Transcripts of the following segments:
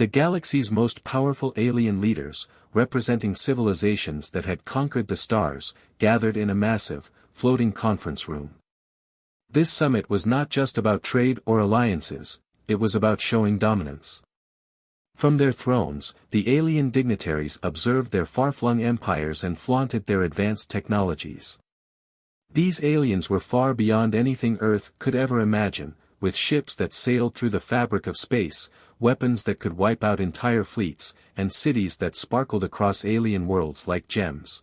The galaxy's most powerful alien leaders, representing civilizations that had conquered the stars, gathered in a massive, floating conference room. This summit was not just about trade or alliances, it was about showing dominance. From their thrones, the alien dignitaries observed their far-flung empires and flaunted their advanced technologies. These aliens were far beyond anything Earth could ever imagine, with ships that sailed through the fabric of space, weapons that could wipe out entire fleets, and cities that sparkled across alien worlds like gems.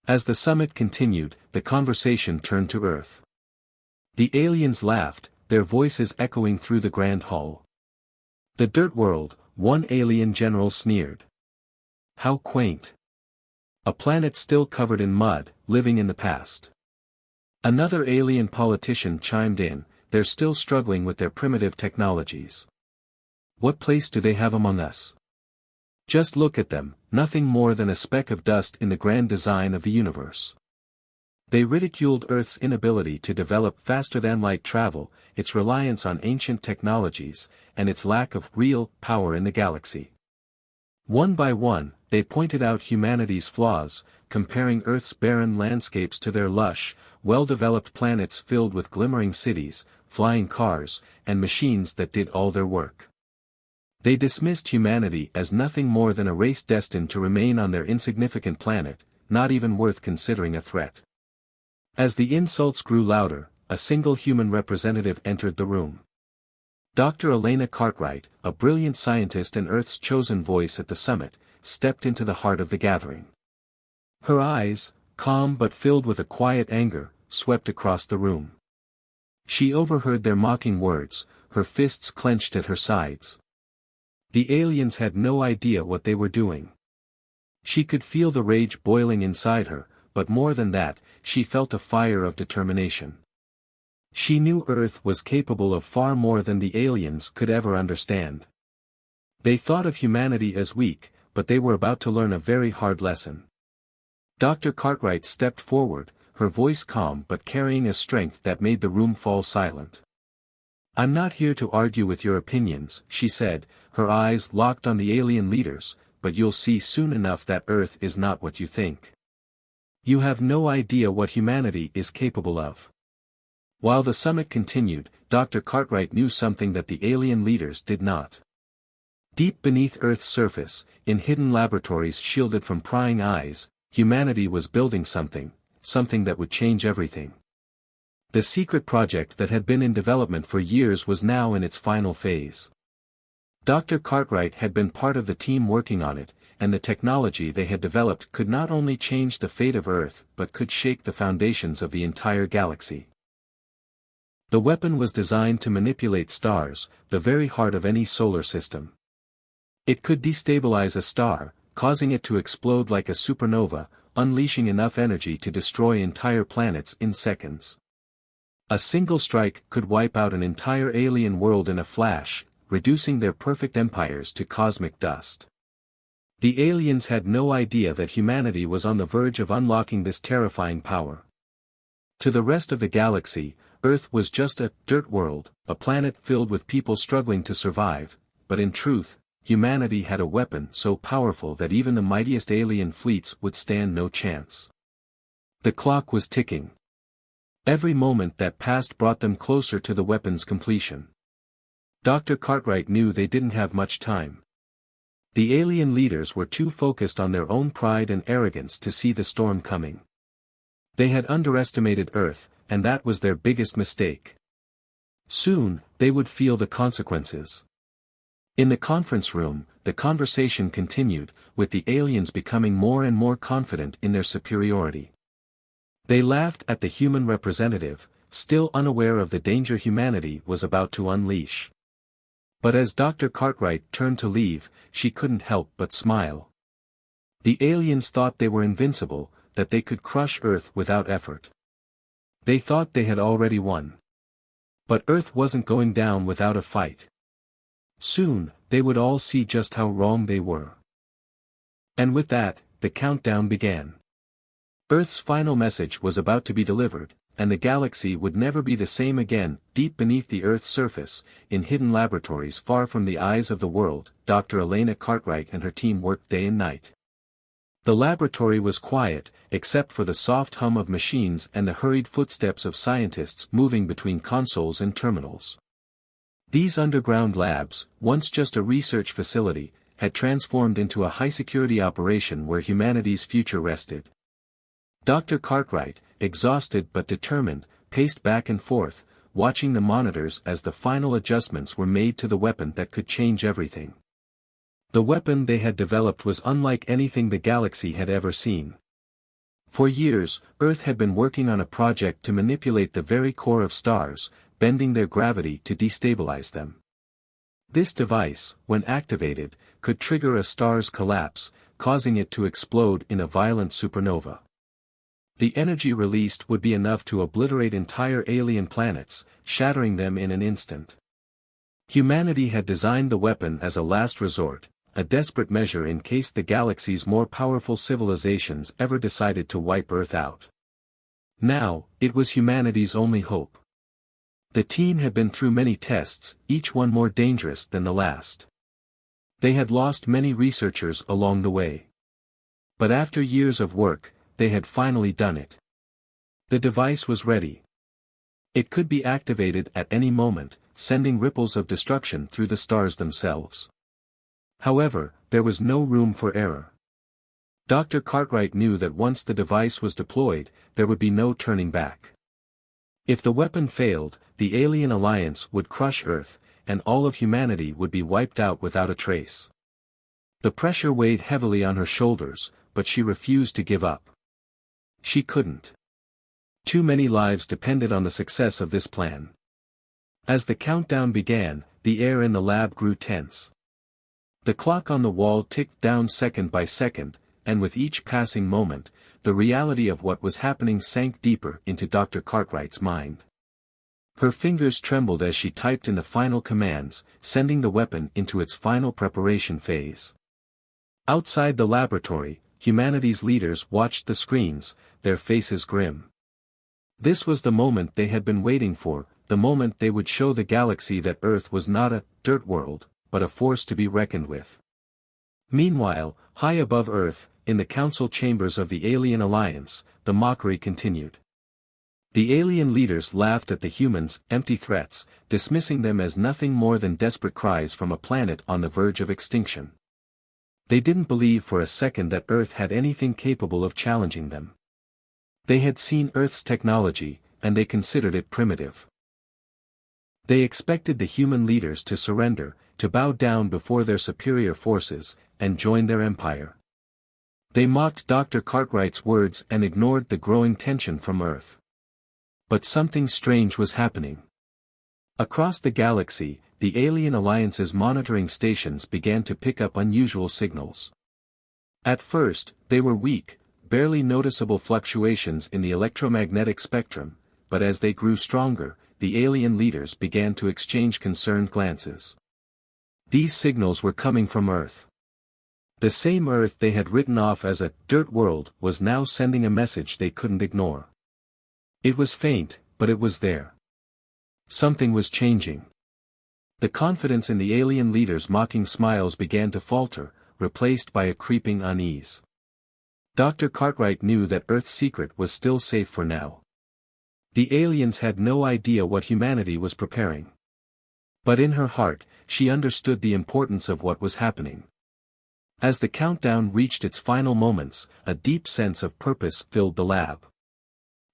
As the summit continued, the conversation turned to Earth. The aliens laughed, their voices echoing through the grand hall. The Dirtworld, one alien general sneered. How quaint. A planet still covered in mud, living in the past. Another alien politician chimed in, they're still struggling with their primitive technologies. What place do they have among us? Just look at them, nothing more than a speck of dust in the grand design of the universe. They ridiculed Earth's inability to develop faster-than-light travel, its reliance on ancient technologies, and its lack of real power in the galaxy. One by one, they pointed out humanity's flaws, comparing Earth's barren landscapes to their lush, well-developed planets filled with glimmering cities, flying cars, and machines that did all their work. They dismissed humanity as nothing more than a race destined to remain on their insignificant planet, not even worth considering a threat. As the insults grew louder, a single human representative entered the room. Dr. Elena Cartwright, a brilliant scientist and Earth's chosen voice at the summit, stepped into the heart of the gathering. Her eyes, calm but filled with a quiet anger, swept across the room. She overheard their mocking words, her fists clenched at her sides. The aliens had no idea what they were doing. She could feel the rage boiling inside her, but more than that, she felt a fire of determination. She knew Earth was capable of far more than the aliens could ever understand. They thought of humanity as weak, but they were about to learn a very hard lesson. Dr. Cartwright stepped forward, her voice calm but carrying a strength that made the room fall silent. I'm not here to argue with your opinions, she said, her eyes locked on the alien leaders, but you'll see soon enough that Earth is not what you think. You have no idea what humanity is capable of. While the summit continued, Dr. Cartwright knew something that the alien leaders did not. Deep beneath Earth's surface, in hidden laboratories shielded from prying eyes, humanity was building something that would change everything. The secret project that had been in development for years was now in its final phase. Dr. Cartwright had been part of the team working on it, and the technology they had developed could not only change the fate of Earth but could shake the foundations of the entire galaxy. The weapon was designed to manipulate stars, the very heart of any solar system. It could destabilize a star, causing it to explode like a supernova, unleashing enough energy to destroy entire planets in seconds. A single strike could wipe out an entire alien world in a flash, reducing their perfect empires to cosmic dust. The aliens had no idea that humanity was on the verge of unlocking this terrifying power. To the rest of the galaxy, Earth was just a dirt world, a planet filled with people struggling to survive, but in truth, humanity had a weapon so powerful that even the mightiest alien fleets would stand no chance. The clock was ticking. Every moment that passed brought them closer to the weapon's completion. Dr. Cartwright knew they didn't have much time. The alien leaders were too focused on their own pride and arrogance to see the storm coming. They had underestimated Earth, and that was their biggest mistake. Soon, they would feel the consequences. In the conference room, the conversation continued, with the aliens becoming more and more confident in their superiority. They laughed at the human representative, still unaware of the danger humanity was about to unleash. But as Dr. Cartwright turned to leave, she couldn't help but smile. The aliens thought they were invincible, that they could crush Earth without effort. They thought they had already won. But Earth wasn't going down without a fight. Soon, they would all see just how wrong they were. And with that, the countdown began. Earth's final message was about to be delivered, and the galaxy would never be the same again. Deep beneath the Earth's surface, in hidden laboratories far from the eyes of the world, Dr. Elena Cartwright and her team worked day and night. The laboratory was quiet, except for the soft hum of machines and the hurried footsteps of scientists moving between consoles and terminals. These underground labs, once just a research facility, had transformed into a high-security operation where humanity's future rested. Dr. Cartwright, exhausted but determined, paced back and forth, watching the monitors as the final adjustments were made to the weapon that could change everything. The weapon they had developed was unlike anything the galaxy had ever seen. For years, Earth had been working on a project to manipulate the very core of stars, bending their gravity to destabilize them. This device, when activated, could trigger a star's collapse, causing it to explode in a violent supernova. The energy released would be enough to obliterate entire alien planets, shattering them in an instant. Humanity had designed the weapon as a last resort, a desperate measure in case the galaxy's more powerful civilizations ever decided to wipe Earth out. Now, it was humanity's only hope. The team had been through many tests, each one more dangerous than the last. They had lost many researchers along the way. But after years of work, they had finally done it. The device was ready. It could be activated at any moment, sending ripples of destruction through the stars themselves. However, there was no room for error. Dr. Cartwright knew that once the device was deployed, there would be no turning back. If the weapon failed, the alien alliance would crush Earth, and all of humanity would be wiped out without a trace. The pressure weighed heavily on her shoulders, but she refused to give up. She couldn't. Too many lives depended on the success of this plan. As the countdown began, the air in the lab grew tense. The clock on the wall ticked down second by second, and with each passing moment, the reality of what was happening sank deeper into Dr. Cartwright's mind. Her fingers trembled as she typed in the final commands, sending the weapon into its final preparation phase. Outside the laboratory, humanity's leaders watched the screens, their faces grim. This was the moment they had been waiting for, the moment they would show the galaxy that Earth was not a dirt world, but a force to be reckoned with. Meanwhile, high above Earth, in the council chambers of the Alien Alliance, the mockery continued. The alien leaders laughed at the humans' empty threats, dismissing them as nothing more than desperate cries from a planet on the verge of extinction. They didn't believe for a second that Earth had anything capable of challenging them. They had seen Earth's technology, and they considered it primitive. They expected the human leaders to surrender, to bow down before their superior forces, and join their empire. They mocked Dr. Cartwright's words and ignored the growing tension from Earth. But something strange was happening. Across the galaxy, the Alien Alliance's monitoring stations began to pick up unusual signals. At first, they were weak, barely noticeable fluctuations in the electromagnetic spectrum, but as they grew stronger, the alien leaders began to exchange concerned glances. These signals were coming from Earth. The same Earth they had written off as a dirt world was now sending a message they couldn't ignore. It was faint, but it was there. Something was changing. The confidence in the alien leaders' mocking smiles began to falter, replaced by a creeping unease. Dr. Cartwright knew that Earth's secret was still safe for now. The aliens had no idea what humanity was preparing. But in her heart, she understood the importance of what was happening. As the countdown reached its final moments, a deep sense of purpose filled the lab.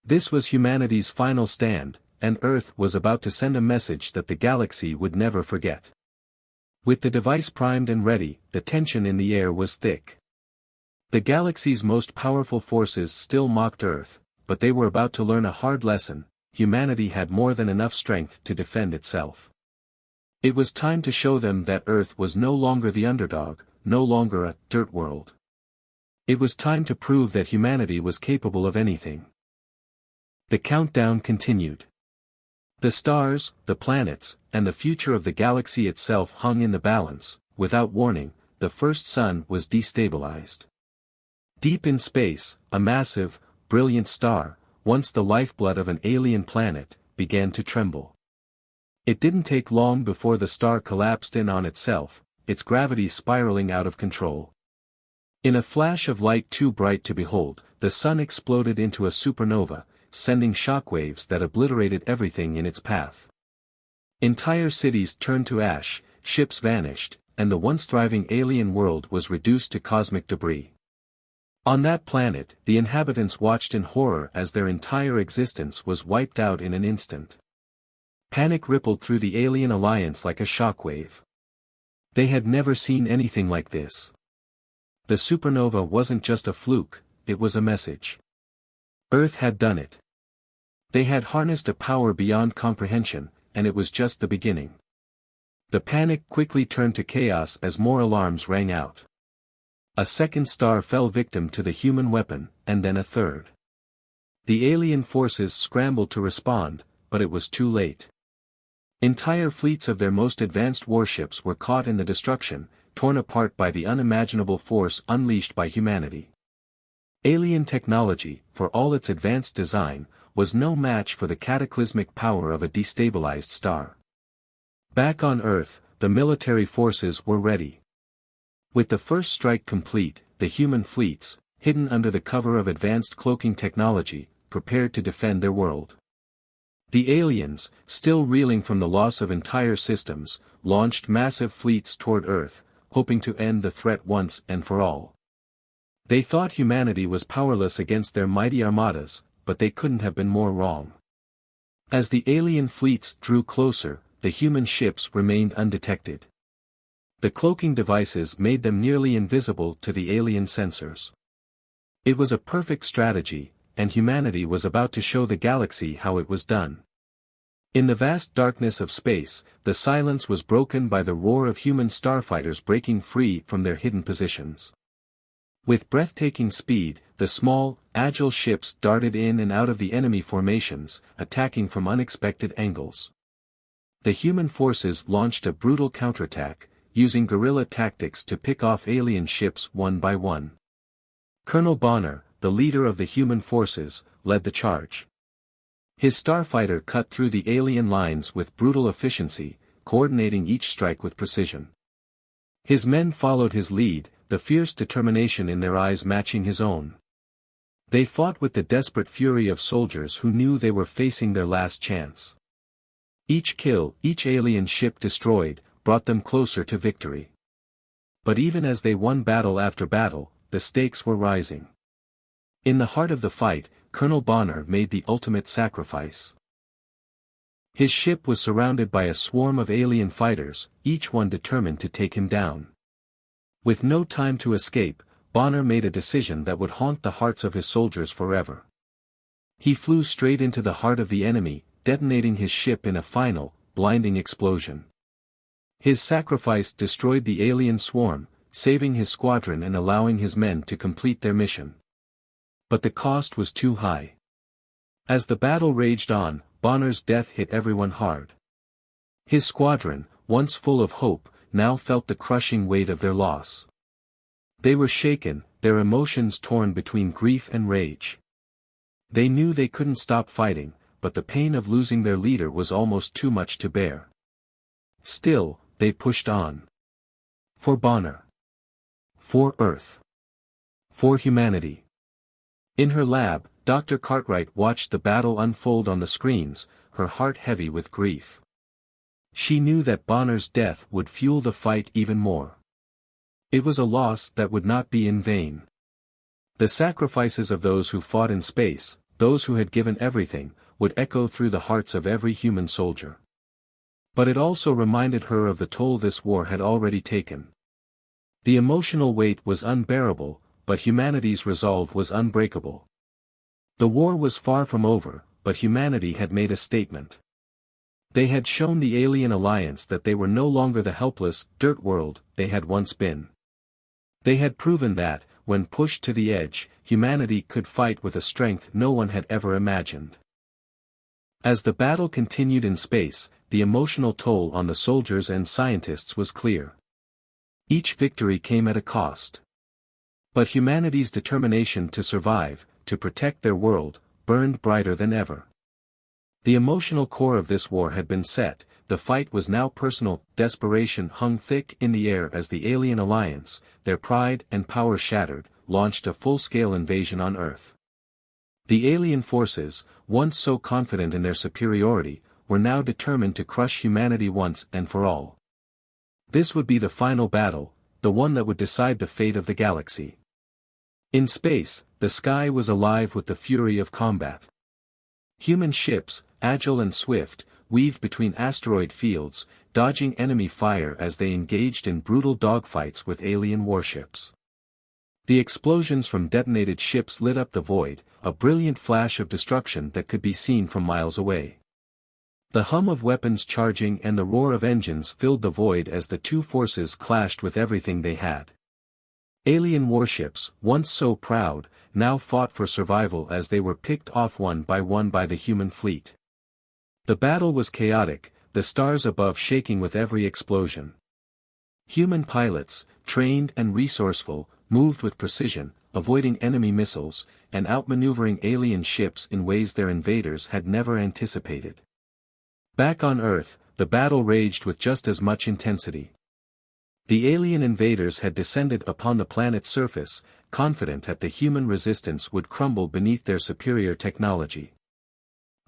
This was humanity's final stand, and Earth was about to send a message that the galaxy would never forget. With the device primed and ready, the tension in the air was thick. The galaxy's most powerful forces still mocked Earth, but they were about to learn a hard lesson: humanity had more than enough strength to defend itself. It was time to show them that Earth was no longer the underdog, no longer a dirt world. It was time to prove that humanity was capable of anything. The countdown continued. The stars, the planets, and the future of the galaxy itself hung in the balance. Without warning, the first sun was destabilized. Deep in space, a massive, brilliant star, once the lifeblood of an alien planet, began to tremble. It didn't take long before the star collapsed in on itself, its gravity spiraling out of control. In a flash of light too bright to behold, the sun exploded into a supernova, sending shockwaves that obliterated everything in its path. Entire cities turned to ash, ships vanished, and the once thriving alien world was reduced to cosmic debris. On that planet, the inhabitants watched in horror as their entire existence was wiped out in an instant. Panic rippled through the alien alliance like a shockwave. They had never seen anything like this. The supernova wasn't just a fluke, it was a message. Earth had done it. They had harnessed a power beyond comprehension, and it was just the beginning. The panic quickly turned to chaos as more alarms rang out. A second star fell victim to the human weapon, and then a third. The alien forces scrambled to respond, but it was too late. Entire fleets of their most advanced warships were caught in the destruction, torn apart by the unimaginable force unleashed by humanity. Alien technology, for all its advanced design, was no match for the cataclysmic power of a destabilized star. Back on Earth, the military forces were ready. With the first strike complete, the human fleets, hidden under the cover of advanced cloaking technology, prepared to defend their world. The aliens, still reeling from the loss of entire systems, launched massive fleets toward Earth, hoping to end the threat once and for all. They thought humanity was powerless against their mighty armadas, but they couldn't have been more wrong. As the alien fleets drew closer, the human ships remained undetected. The cloaking devices made them nearly invisible to the alien sensors. It was a perfect strategy, and humanity was about to show the galaxy how it was done. In the vast darkness of space, the silence was broken by the roar of human starfighters breaking free from their hidden positions. With breathtaking speed, the small, agile ships darted in and out of the enemy formations, attacking from unexpected angles. The human forces launched a brutal counterattack, using guerrilla tactics to pick off alien ships one by one. Colonel Bonner, the leader of the human forces, led the charge. His starfighter cut through the alien lines with brutal efficiency, coordinating each strike with precision. His men followed his lead, the fierce determination in their eyes matching his own. They fought with the desperate fury of soldiers who knew they were facing their last chance. Each kill, each alien ship destroyed, brought them closer to victory. But even as they won battle after battle, the stakes were rising. In the heart of the fight, Colonel Bonner made the ultimate sacrifice. His ship was surrounded by a swarm of alien fighters, each one determined to take him down. With no time to escape, Bonner made a decision that would haunt the hearts of his soldiers forever. He flew straight into the heart of the enemy, detonating his ship in a final, blinding explosion. His sacrifice destroyed the alien swarm, saving his squadron and allowing his men to complete their mission. But the cost was too high. As the battle raged on, Bonner's death hit everyone hard. His squadron, once full of hope, now felt the crushing weight of their loss. They were shaken, their emotions torn between grief and rage. They knew they couldn't stop fighting, but the pain of losing their leader was almost too much to bear. Still, they pushed on. For Bonner. For Earth. For humanity. In her lab, Dr. Cartwright watched the battle unfold on the screens, her heart heavy with grief. She knew that Bonner's death would fuel the fight even more. It was a loss that would not be in vain. The sacrifices of those who fought in space, those who had given everything, would echo through the hearts of every human soldier. But it also reminded her of the toll this war had already taken. The emotional weight was unbearable, but humanity's resolve was unbreakable. The war was far from over, but humanity had made a statement. They had shown the alien alliance that they were no longer the helpless Dirtworld they had once been. They had proven that, when pushed to the edge, humanity could fight with a strength no one had ever imagined. As the battle continued in space, the emotional toll on the soldiers and scientists was clear. Each victory came at a cost. But humanity's determination to survive, to protect their world, burned brighter than ever. The emotional core of this war had been set, the fight was now personal, desperation hung thick in the air as the alien alliance, their pride and power shattered, launched a full-scale invasion on Earth. The alien forces, once so confident in their superiority, were now determined to crush humanity once and for all. This would be the final battle, the one that would decide the fate of the galaxy. In space, the sky was alive with the fury of combat. Human ships, agile and swift, weaved between asteroid fields, dodging enemy fire as they engaged in brutal dogfights with alien warships. The explosions from detonated ships lit up the void, a brilliant flash of destruction that could be seen from miles away. The hum of weapons charging and the roar of engines filled the void as the two forces clashed with everything they had. Alien warships, once so proud, now fought for survival as they were picked off one by the human fleet. The battle was chaotic, the stars above shaking with every explosion. Human pilots, trained and resourceful, moved with precision, avoiding enemy missiles, and outmaneuvering alien ships in ways their invaders had never anticipated. Back on Earth, the battle raged with just as much intensity. The alien invaders had descended upon the planet's surface, confident that the human resistance would crumble beneath their superior technology.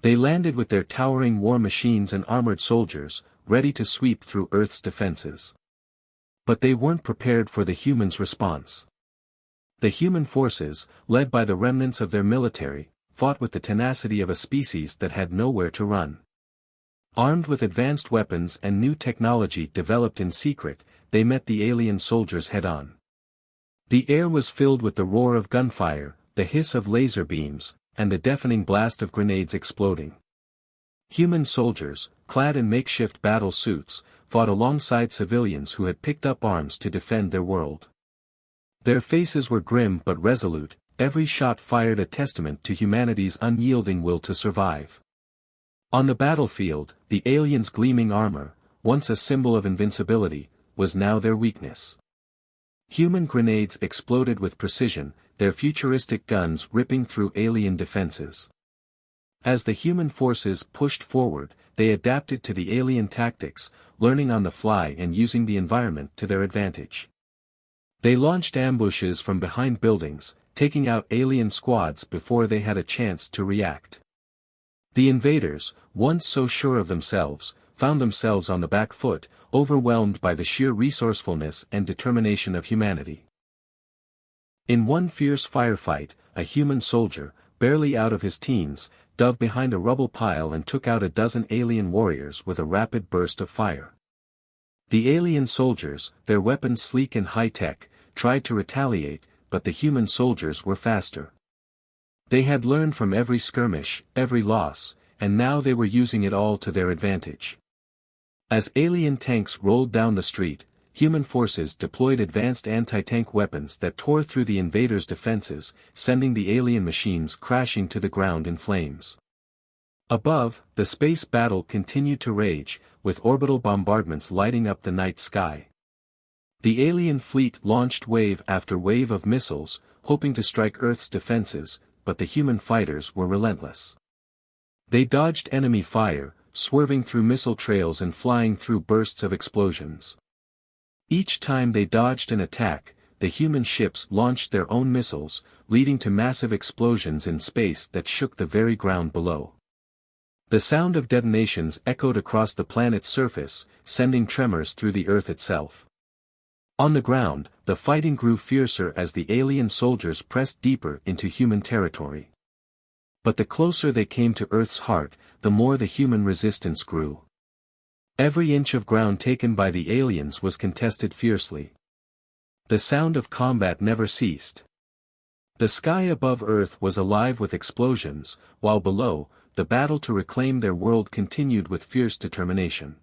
They landed with their towering war machines and armored soldiers, ready to sweep through Earth's defenses. But they weren't prepared for the humans' response. The human forces, led by the remnants of their military, fought with the tenacity of a species that had nowhere to run. Armed with advanced weapons and new technology developed in secret, they met the alien soldiers head-on. The air was filled with the roar of gunfire, the hiss of laser beams, and the deafening blast of grenades exploding. Human soldiers, clad in makeshift battle suits, fought alongside civilians who had picked up arms to defend their world. Their faces were grim but resolute, every shot fired a testament to humanity's unyielding will to survive. On the battlefield, the aliens' gleaming armor, once a symbol of invincibility, was now their weakness. Human grenades exploded with precision, their futuristic guns ripping through alien defenses. As the human forces pushed forward, they adapted to the alien tactics, learning on the fly and using the environment to their advantage. They launched ambushes from behind buildings, taking out alien squads before they had a chance to react. The invaders, once so sure of themselves, found themselves on the back foot, overwhelmed by the sheer resourcefulness and determination of humanity. In one fierce firefight, a human soldier, barely out of his teens, dove behind a rubble pile and took out a dozen alien warriors with a rapid burst of fire. The alien soldiers, their weapons sleek and high-tech, tried to retaliate, but the human soldiers were faster. They had learned from every skirmish, every loss, and now they were using it all to their advantage. As alien tanks rolled down the street, human forces deployed advanced anti-tank weapons that tore through the invaders' defenses, sending the alien machines crashing to the ground in flames. Above, the space battle continued to rage, with orbital bombardments lighting up the night sky. The alien fleet launched wave after wave of missiles, hoping to strike Earth's defenses, but the human fighters were relentless. They dodged enemy fire, swerving through missile trails and flying through bursts of explosions. Each time they dodged an attack, the human ships launched their own missiles, leading to massive explosions in space that shook the very ground below. The sound of detonations echoed across the planet's surface, sending tremors through the Earth itself. On the ground, the fighting grew fiercer as the alien soldiers pressed deeper into human territory. But the closer they came to Earth's heart, the more the human resistance grew. Every inch of ground taken by the aliens was contested fiercely. The sound of combat never ceased. The sky above Earth was alive with explosions, while below, the battle to reclaim their world continued with fierce determination.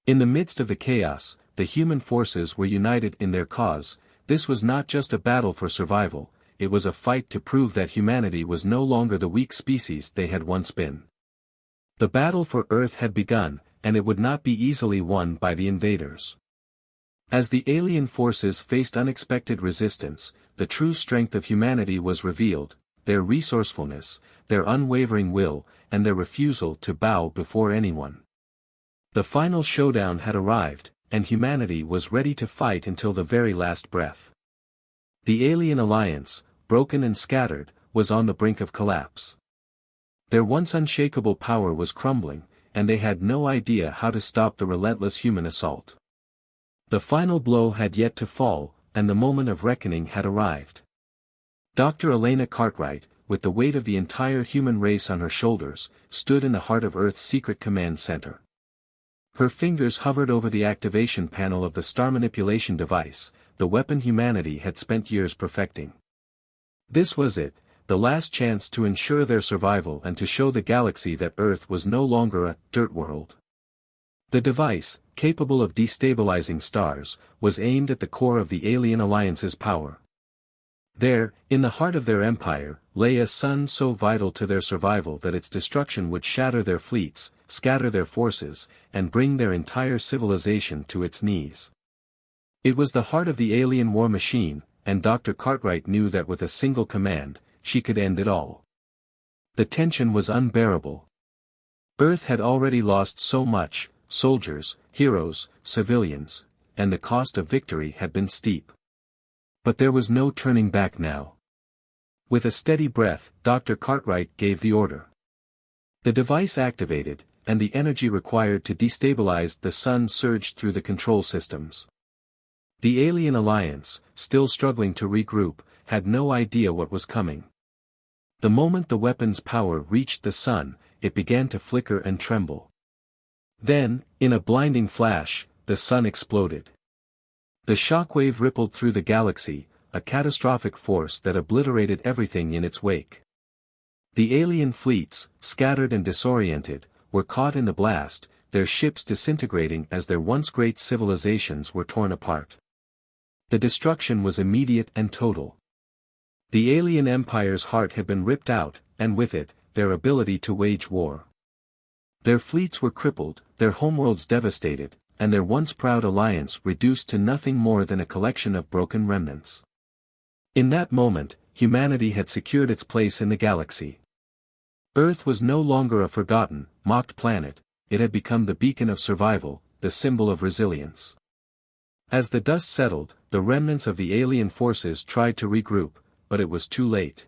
In the midst of the chaos, the human forces were united in their cause. This was not just a battle for survival, it was a fight to prove that humanity was no longer the weak species they had once been. The battle for Earth had begun, and it would not be easily won by the invaders. As the alien forces faced unexpected resistance, the true strength of humanity was revealed. their resourcefulness, their unwavering will, and their refusal to bow before anyone. The final showdown had arrived, and humanity was ready to fight until the very last breath. The alien alliance, broken and scattered, was on the brink of collapse. Their once unshakable power was crumbling, and they had no idea how to stop the relentless human assault. The final blow had yet to fall, and the moment of reckoning had arrived. Dr. Elena Cartwright, with the weight of the entire human race on her shoulders, stood in the heart of Earth's secret command center. Her fingers hovered over the activation panel of the star manipulation device, the weapon humanity had spent years perfecting. This was it, the last chance to ensure their survival and to show the galaxy that Earth was no longer a Dirtworld. The device, capable of destabilizing stars, was aimed at the core of the Alien Alliance's power. There, in the heart of their empire, lay a sun so vital to their survival that its destruction would shatter their fleets, scatter their forces, and bring their entire civilization to its knees. It was the heart of the alien war machine, and Dr. Cartwright knew that with a single command, she could end it all. The tension was unbearable. Earth had already lost so much, soldiers, heroes, civilians, and the cost of victory had been steep. But there was no turning back now. With a steady breath, Dr. Cartwright gave the order. The device activated, and the energy required to destabilize the sun surged through the control systems. The Alien Alliance, still struggling to regroup, had no idea what was coming. The moment the weapon's power reached the sun, it began to flicker and tremble. Then, in a blinding flash, the sun exploded. The shockwave rippled through the galaxy, a catastrophic force that obliterated everything in its wake. The alien fleets, scattered and disoriented, were caught in the blast, their ships disintegrating as their once great civilizations were torn apart. The destruction was immediate and total. The alien empire's heart had been ripped out, and with it, their ability to wage war. Their fleets were crippled, their homeworlds devastated, and their once proud alliance reduced to nothing more than a collection of broken remnants. In that moment, humanity had secured its place in the galaxy. Earth was no longer a forgotten, mocked planet, it had become the beacon of survival, the symbol of resilience. As the dust settled, the remnants of the alien forces tried to regroup, but it was too late.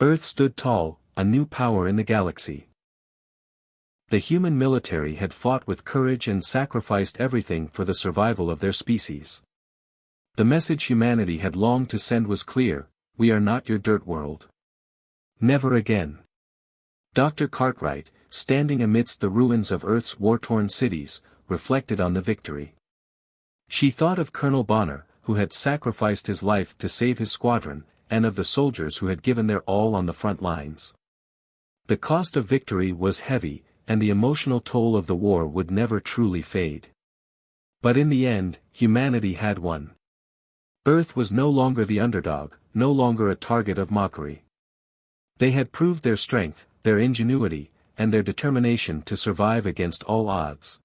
Earth stood tall, a new power in the galaxy. The human military had fought with courage and sacrificed everything for the survival of their species. The message humanity had longed to send was clear: we are not your Dirtworld. Never again. Dr. Cartwright, standing amidst the ruins of Earth's war-torn cities, reflected on the victory. She thought of Colonel Bonner, who had sacrificed his life to save his squadron, and of the soldiers who had given their all on the front lines. The cost of victory was heavy, and the emotional toll of the war would never truly fade. But in the end, humanity had won. Earth was no longer the underdog, no longer a target of mockery. They had proved their strength, their ingenuity, and their determination to survive against all odds.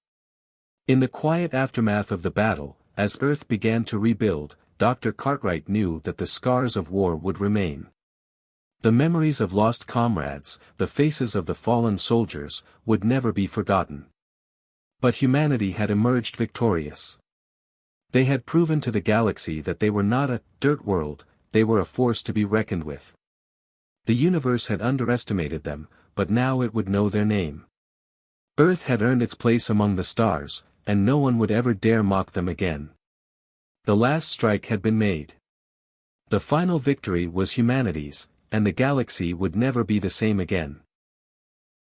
In the quiet aftermath of the battle, as Earth began to rebuild, Dr. Cartwright knew that the scars of war would remain. The memories of lost comrades, the faces of the fallen soldiers, would never be forgotten. But humanity had emerged victorious. They had proven to the galaxy that they were not a Dirtworld, they were a force to be reckoned with. The universe had underestimated them, but now it would know their name. Earth had earned its place among the stars, and no one would ever dare mock them again. The last strike had been made. The final victory was humanity's, and the galaxy would never be the same again.